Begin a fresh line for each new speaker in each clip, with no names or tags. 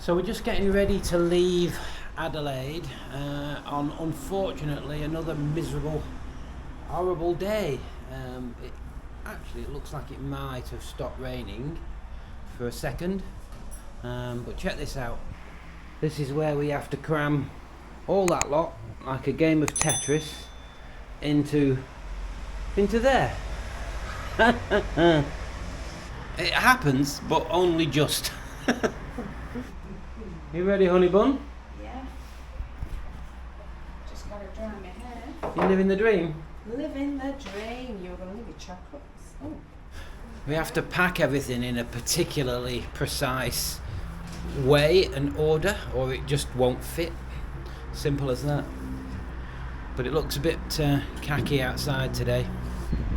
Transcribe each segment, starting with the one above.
So we're just getting ready to leave Adelaide on, unfortunately, another miserable, horrible day. It looks like it might have stopped raining for a second, but check this out. This is where we have to cram all that lot, like a game of Tetris, into there. It happens, but only just. You ready, honey bun?
Yeah. Just gotta dry my hair.
You living the dream?
Living the dream. You're gonna leave your chocolates. Oh.
We have to pack everything in a particularly precise way and order, or it just won't fit. Simple as that. But it looks a bit khaki outside today.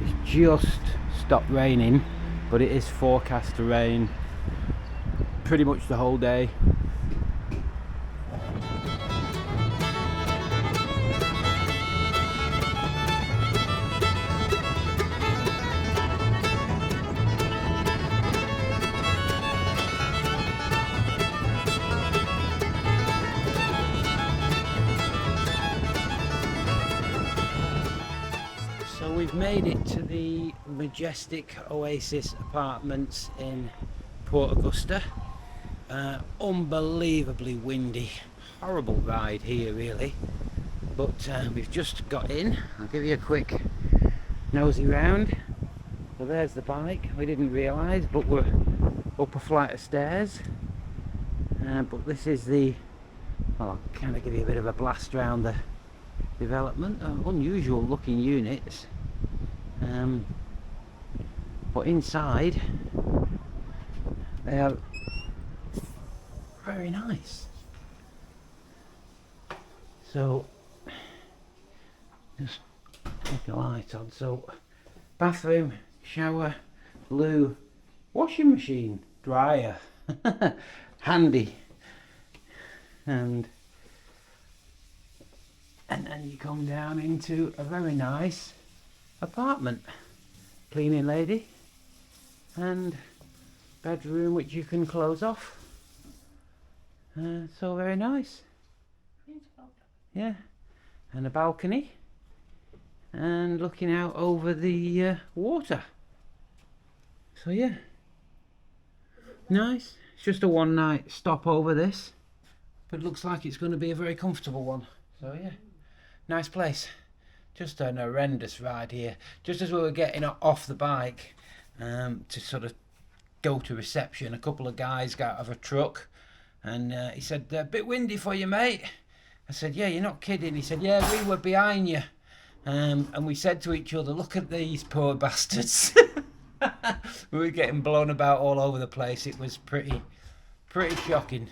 It's just stopped raining, but it is forecast to rain pretty much the whole day. So we've made it to the majestic Oasis apartments in Port Augusta. Unbelievably windy, horrible ride here really, but we've just got in. I'll give you a quick nosy round. So there's the bike, we didn't realise, but we're up a flight of stairs. But this is the, well, I'll kind of give you a bit of a blast around the development. Unusual looking units, but inside they are very nice. So just take the light on. So bathroom, shower, loo, washing machine, dryer, handy, and then you come down into a very nice apartment, cleaning lady, and bedroom which you can close off. So very nice. Yeah, and a balcony, and looking out over the water. So yeah, nice. It's just a one night stop over this, but it looks like it's going to be a very comfortable one. So yeah, nice place. Just an horrendous ride here. Just as we were getting off the bike to sort of go to reception, a couple of guys got out of a truck, and he said, "A bit windy for you, mate." I said, "Yeah, you're not kidding." He said, "Yeah, we were behind you." And we said to each other, "Look at these poor bastards." We were getting blown about all over the place. It was pretty shocking.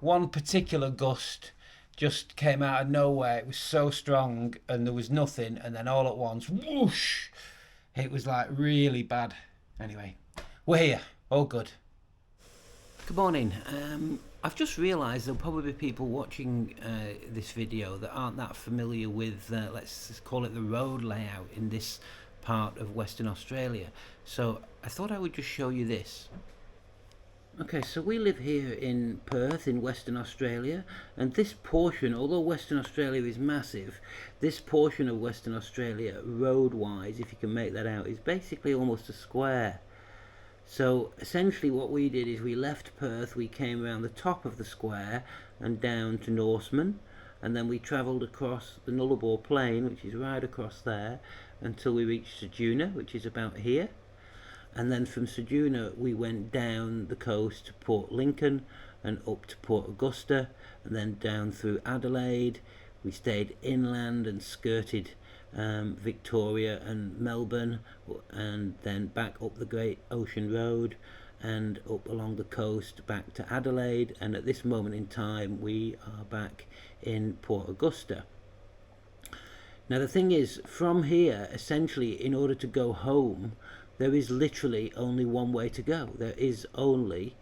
One particular gust just came out of nowhere. It was so strong and there was nothing, and then all at once, whoosh, it was like really bad. Anyway, we're here, all good. Good morning. I've just realised there'll probably be people watching this video that aren't that familiar with, let's call it the road layout in this part of Western Australia. So I thought I would just show you this. Okay, so we live here in Perth in Western Australia, and this portion, although Western Australia is massive, this portion of Western Australia, road-wise, if you can make that out, is basically almost a square. So essentially what we did is we left Perth, we came around the top of the square and down to Norseman, and then we travelled across the Nullarbor Plain, which is right across there, until we reached Ceduna, which is about here. And then from Ceduna we went down the coast to Port Lincoln and up to Port Augusta, and then down through Adelaide. We stayed inland and skirted Victoria and Melbourne, and then back up the Great Ocean Road and up along the coast back to Adelaide, and at this moment in time we are back in Port Augusta. Now the thing is, from here, essentially, in order to go home, there is literally only one way to go. There is only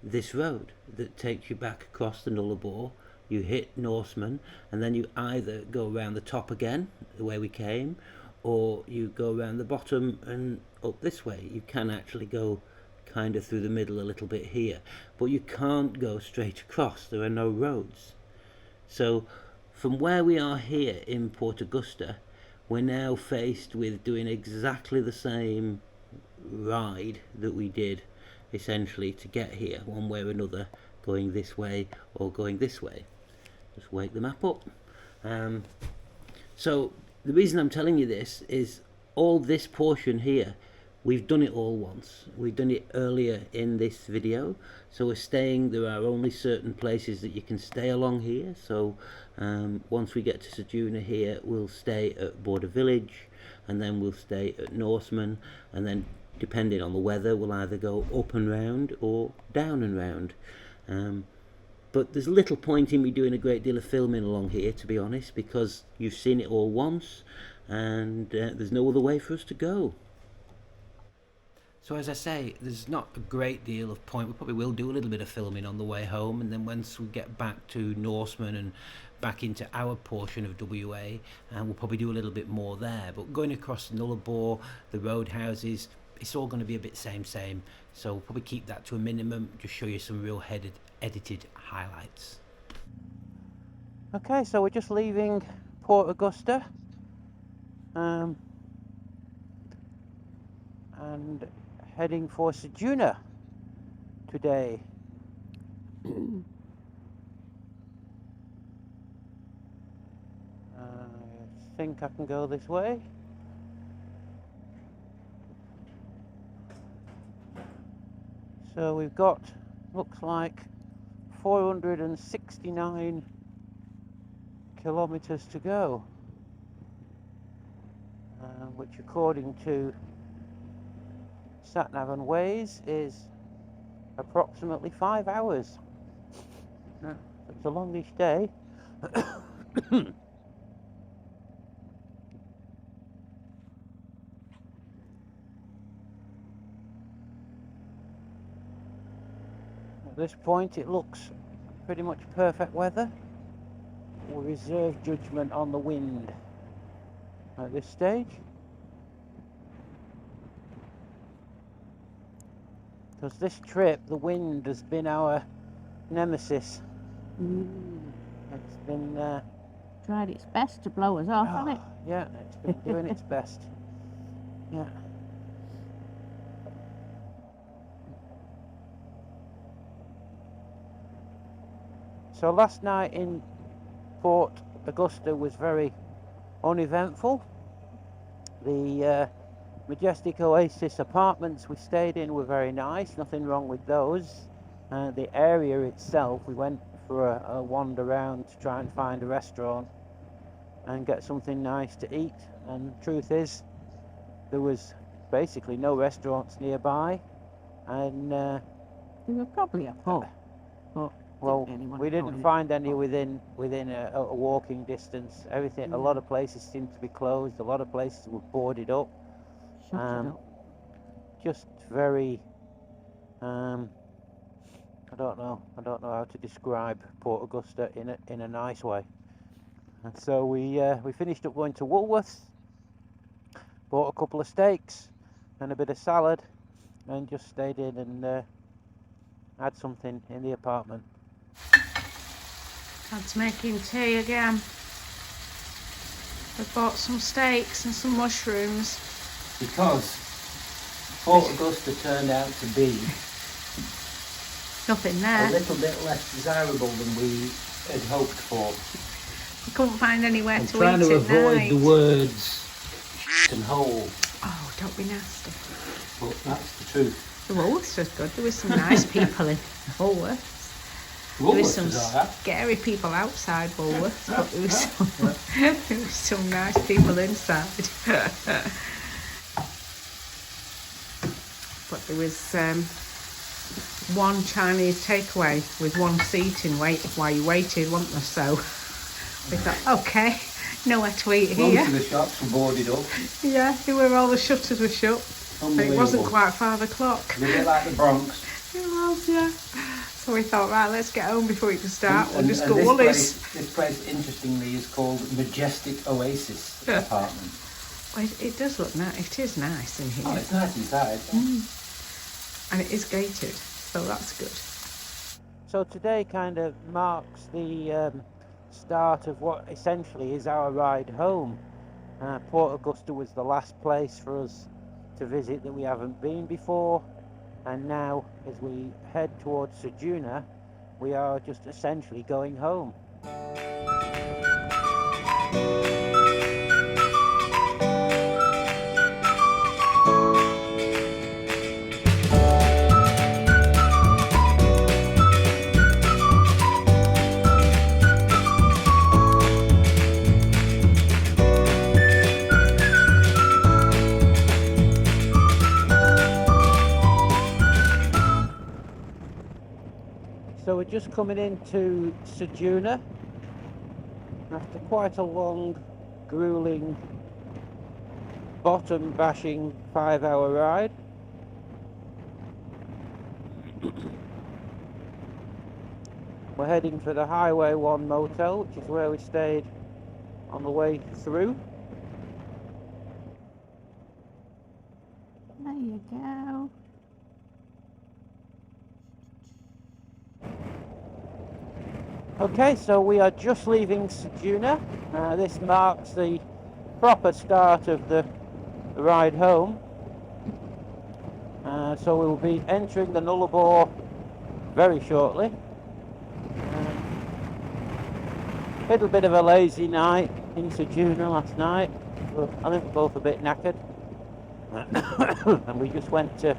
this road that takes you back across the Nullarbor. You hit Norseman, and then you either go around the top again, the way we came, or you go around the bottom and up this way. You can actually go kind of through the middle a little bit here, but you can't go straight across. There are no roads. So from where we are here in Port Augusta, we're now faced with doing exactly the same ride that we did essentially to get here, one way or another, going this way or going this way. Just wake the map up. So the reason I'm telling you this is all this portion here, we've done it all once. We've done it earlier in this video, so we're staying, there are only certain places that you can stay along here. So once we get to Sejuna here, we'll stay at Border Village, and then we'll stay at Norseman, and then depending on the weather we'll either go up and round or down and round. But there's little point in me doing a great deal of filming along here, to be honest, because you've seen it all once, and there's no other way for us to go. So as I say, there's not a great deal of point. We probably will do a little bit of filming on the way home, and then once we get back to Norseman and back into our portion of WA, we'll probably do a little bit more there. But going across Nullarbor, the roadhouses, it's all going to be a bit same. So we'll probably keep that to a minimum, just show you some real edited highlights. Okay, so we're just leaving Port Augusta. And heading for Sejuna today. I think I can go this way. So we've got, looks like 469 kilometers to go, which according to SatNav and Waze is approximately 5 hours. It's a longish day. At this point it looks pretty much perfect weather. We'll reserve judgment on the wind at this stage, because this trip the wind has been our nemesis. It's been
tried its best to blow us off, hasn't it?
Yeah, it's been doing its best. Yeah. So last night in Port Augusta was very uneventful. The Majestic Oasis apartments we stayed in were very nice, nothing wrong with those. The area itself, we went for a wander around to try and find a restaurant and get something nice to eat, and truth is there was basically no restaurants nearby, and
they were probably a pub, but
well, we didn't find any within a walking distance. Everything, a lot of places seemed to be closed. A lot of places were boarded up. Just very, I don't know how to describe Port Augusta in a nice way. And so we finished up going to Woolworths, bought a couple of steaks and a bit of salad, and just stayed in and had something in the apartment.
Dad's making tea again. We bought some steaks and some mushrooms.
Because Port Augusta turned out to be
nothing there.
A little bit less desirable than we had hoped for.
We couldn't find anywhere to eat at night.
I'm trying to avoid the words and hole.
Oh, don't be nasty.
But that's the truth.
The Woolworths was good. There was some nice people in Woolworths. There was some scary people outside Woolworths, but there was some nice people inside. But there was one Chinese takeaway with one seat in wait while you waited, wasn't there? So we thought, okay, nowhere to eat here.
Most of the shops were boarded up.
Yeah, where all the shutters were shut. It wasn't quite 5 o'clock.
A bit like the Bronx.
It was, yeah. So we thought, right, let's get home before we can start. We'll just go Woolies.
This place, interestingly, is called Majestic Oasis Apartment.
Well, it does look nice. It is nice in here.
Oh, it's nice inside.
and it is gated, so that's good.
So today kind of marks the start of what essentially is our ride home. Port Augusta was the last place for us to visit that we haven't been before, and now as we head towards Ceduna, we are just essentially going home. So we're just coming into Ceduna after quite a long, grueling, bottom bashing 5-hour ride. We're heading for the Highway 1 motel, which is where we stayed on the way through.
There you go.
Okay, so we are just leaving Ceduna. This marks the proper start of the ride home. So we'll be entering the Nullarbor very shortly. Little bit of a lazy night in Ceduna last night. I think we're both a bit knackered. And we just went to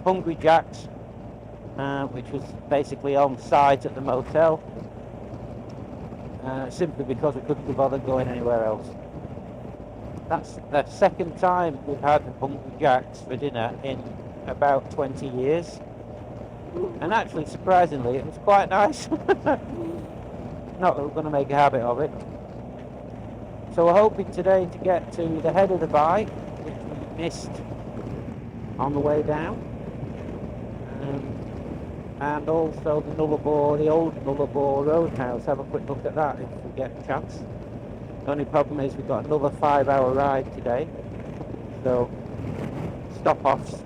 Hungry Jack's, which was basically on site at the motel. Simply because we couldn't be bothered going anywhere else. That's the second time we've had Hungry Jack's for dinner in about 20 years. And actually, surprisingly, it was quite nice. Not that we're going to make a habit of it. So we're hoping today to get to the head of the bike, which we missed on the way down. And also the Nullarbor, the old Nullarbor Roadhouse. Have a quick look at that if we get a chance. The only problem is we've got another 5-hour ride today, so stop-offs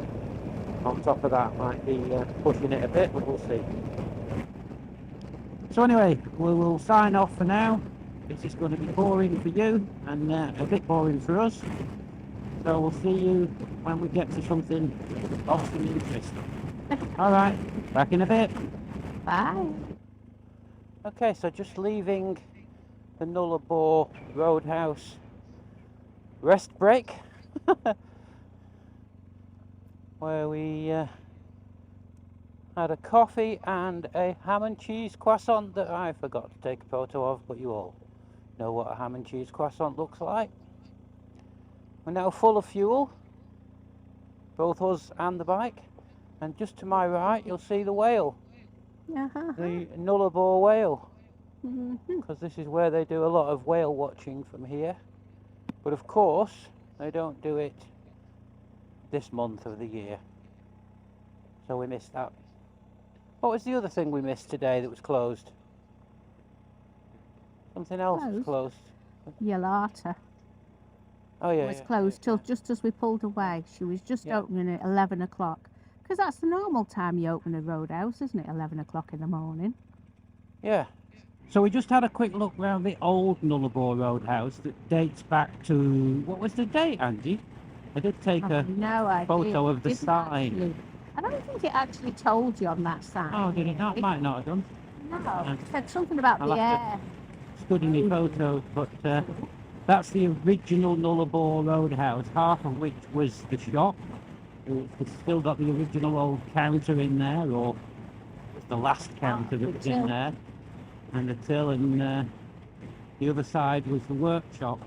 on top of that might be pushing it a bit, but we'll see. So anyway, we will sign off for now. This is going to be boring for you and a bit boring for us. So we'll see you when we get to something of some interest. Alright, back in a bit.
Bye.
Okay, so just leaving the Nullarbor Roadhouse rest break, where we had a coffee and a ham and cheese croissant that I forgot to take a photo of, but you all know what a ham and cheese croissant looks like. We're now full of fuel, both us and the bike. And just to my right, you'll see the whale, the Nullarbor whale, because this is where they do a lot of whale watching from here. But of course, they don't do it this month of the year, so we missed that. What was the other thing we missed today that was closed? Something else was closed.
Yalata.
Oh yeah,
It was closed till just as we pulled away. She was just opening at 11 o'clock. Because that's the normal time you open a roadhouse, isn't it? 11 o'clock in the morning.
Yeah. So we just had a quick look round the old Nullarbor Roadhouse that dates back to... What was the date, Andy? I did take a photo of the sign.
I don't think it actually told you on that sign.
Oh, did it not? Might not have done.
No, it said something about the air.
Study my photos, but that's the original Nullarbor Roadhouse, half of which was the shop. It's still got the original old counter in there, or it's the last counter that was in there, and the till, and the other side was the workshop.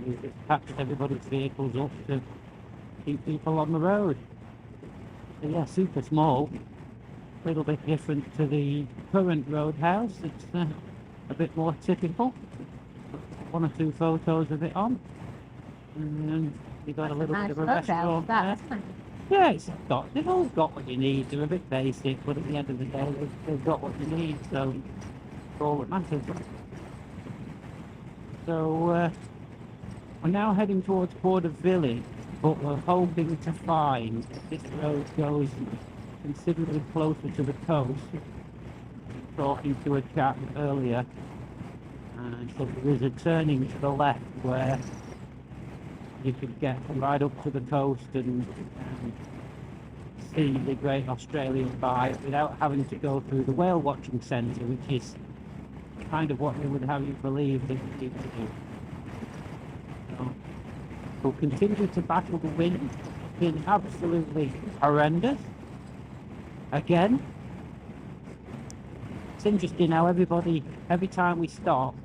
It packed everybody's vehicles up to keep people on the road. So yeah, super small, a little bit different to the current roadhouse. It's a bit more typical. One or two photos of it on, and then you got a little bit of a restaurant there. Yeah, they've all got what you need. They're a bit basic, but at the end of the day, they've got what you need, so it's all that matters. So we're now heading towards Border Village, but we're hoping to find this road goes considerably closer to the coast. Talking to a chap earlier, and so there is a turning to the left where you could get right up to the coast and see the Great Australian Bight without having to go through the whale watching centre, which is kind of what they would have you believe that you need to do. So, we'll continue to battle the wind. It's been absolutely horrendous. Again, it's interesting how everybody, every time we stop,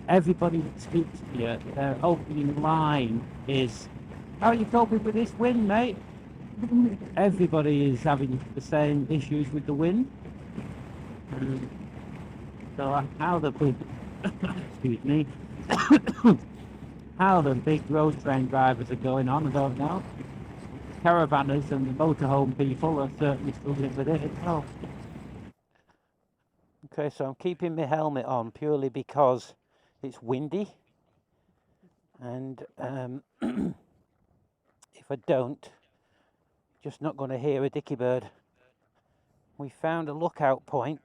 everybody that speaks to you, their opening line is, "How are you coping with this wind, mate?" Everybody is having the same issues with the wind. So how the big, excuse me, how the big road train drivers are going on, I don't know. Caravanners and the motorhome people are certainly struggling with it as well. Okay, so I'm keeping my helmet on purely because it's windy, and if I don't, just not going to hear a dicky bird. We found a lookout point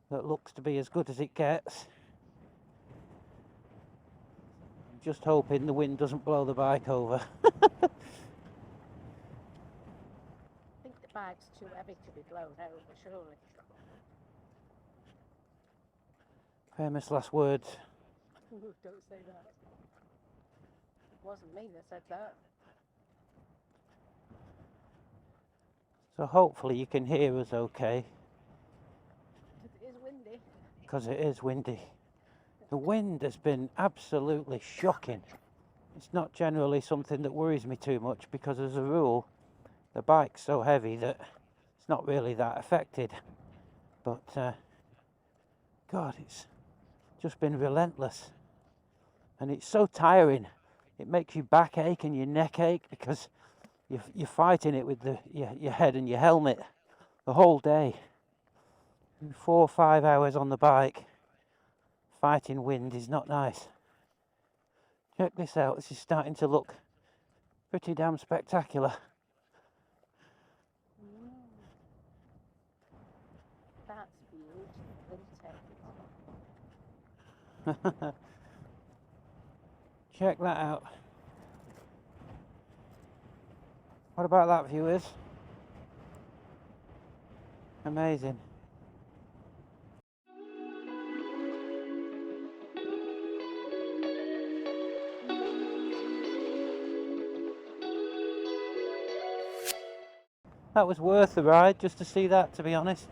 that looks to be as good as it gets. I'm just hoping the wind doesn't blow the bike over.
I think the bike's too heavy to be blown over, surely.
Famous last words.
Don't say that. It wasn't me that said that.
So hopefully you can hear us okay.
It is windy.
Because it is windy. The wind has been absolutely shocking. It's not generally something that worries me too much because as a rule the bike's so heavy that it's not really that affected. But God, it's just been relentless. And it's so tiring. It makes your back ache and your neck ache because you're fighting it with your head and your helmet the whole day. 4 or 5 hours on the bike fighting wind is not nice. Check this out. This is starting to look pretty damn spectacular.
That's beautiful, isn't it?
Check that out. What about that, viewers? Amazing. That was worth the ride just to see that, to be honest.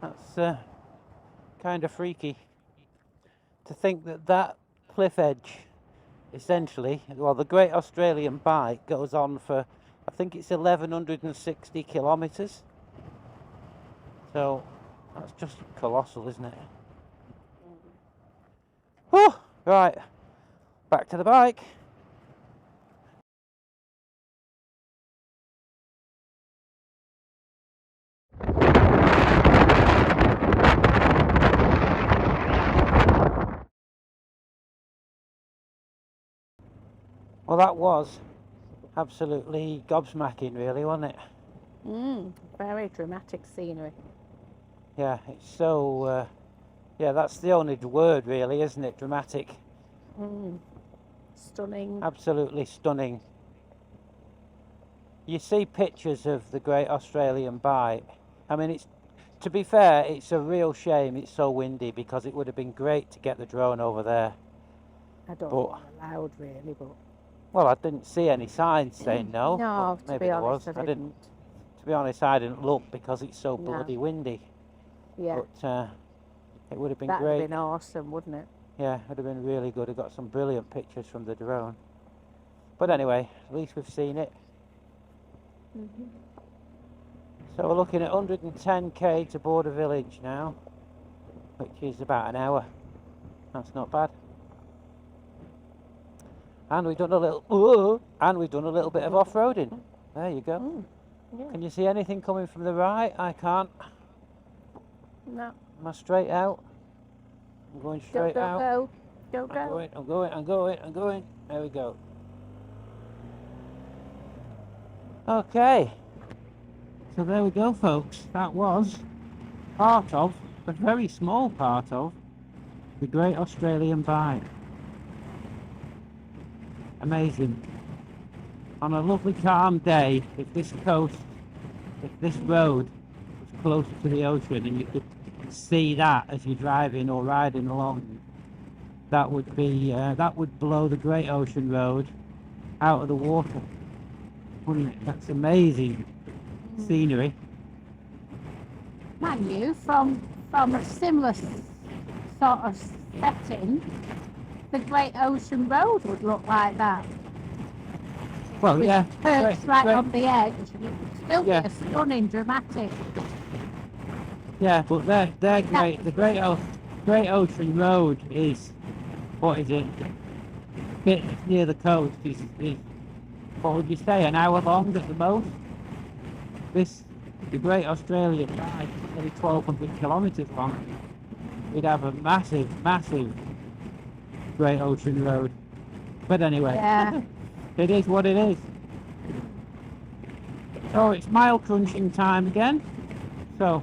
That's kind of freaky to think that that cliff edge, essentially, well, the Great Australian Bight goes on for, I think it's 1160 kilometres. So that's just colossal, isn't it? Oh, right, back to the bike. Well, that was absolutely gobsmacking, really, wasn't it?
Very dramatic scenery.
Yeah, it's so, yeah, that's the only word, really, isn't it? Dramatic.
Stunning.
Absolutely stunning. You see pictures of the Great Australian Bight. I mean, it's, to be fair, it's a real shame it's so windy because it would have been great to get the drone over there.
I don't think they're allowed, really, but...
Well, I didn't see any signs saying no.
No, to be honest, I didn't.
To be honest, I didn't look because it's so bloody windy.
Yeah.
But it would have been
That'd
great.
That'd have been awesome, wouldn't it?
Yeah, it would have been really good. I got some brilliant pictures from the drone. But anyway, at least we've seen it. So we're looking at 110k to Border Village now, which is about an hour. That's not bad. And we've done a little bit of off-roading. There you go.
Yeah.
Can you see anything coming from the right? I can't.
No.
Am I straight out? I'm going straight out.
Don't go.
I'm going. There we go. Okay, so there we go, folks. That was part of, a very small part of, the Great Australian Bight. Amazing. On a lovely calm day, if this road was closer to the ocean and you could see that as you're driving or riding along, that would blow the Great Ocean Road out of the water, wouldn't it? That's amazing scenery.
Mind you, from a similar sort of setting, the Great Ocean Road would look like that.
Well,
With
yeah,
perks right on the edge. It would still
Yeah.
be a stunning, dramatic.
yeah, but they're great. The Great Ocean Road is, what is it? Bit near the coast is what would you say, an hour long at the most? The Great Australian Bight is nearly 1,200 kilometres long. We'd have a massive Great Ocean Road. But anyway,
Yeah.
it is what it is. So it's mile crunching time again. So,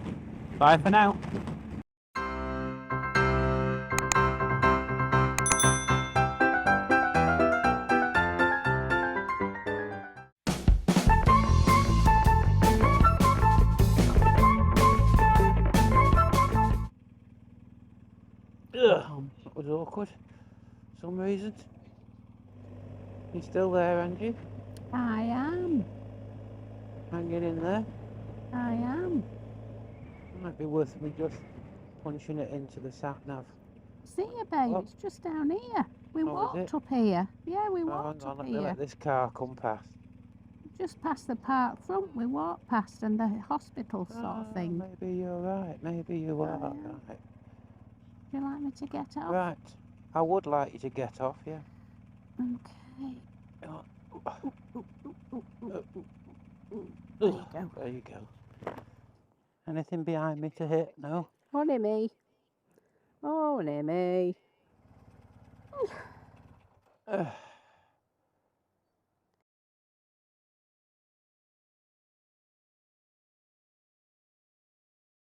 bye for now. Ugh, that was awkward. For some reason. You still there, Angie?
I am.
Hanging in there?
I am.
Might be worth me just punching it into the sat nav.
See you, babe.
Oh.
It's just down here. We
Oh, is
walked
it?
up here. Yeah, we
Oh,
walked
hang on,
up
let me
here.
let this car come past.
Just past the park front, we walked past, and the hospital sort of thing.
Maybe you're right. Maybe you are right.
Would you like me to get off?
Right. I would like you to get off, yeah.
Okay.
Oh.
There you go.
There you go. Anything behind me to hit? No?
Honey me. Oh, honey me.
Ugh.